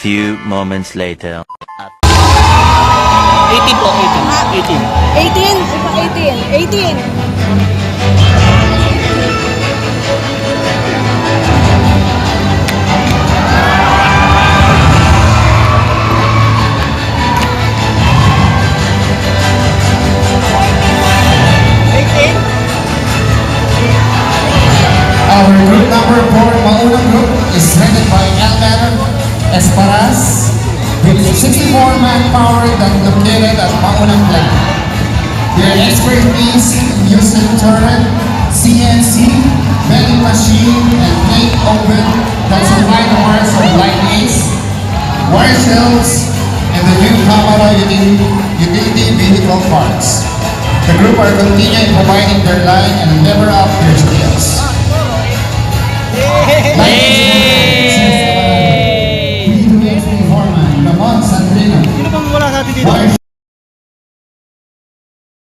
few moments later. 18 po, 18. 18? Iba 18. 18. Our group number 4, Maunang Group, is headed by Elmer Esparas with 64 manpower that located at Maunang Plant. Their expertise in using turret, CNC, vending machine, and plate oven that supply the parts of light aids, wire shelves, and the new camera utility vehicle parts. The group are continuing providing their line and level up their skills.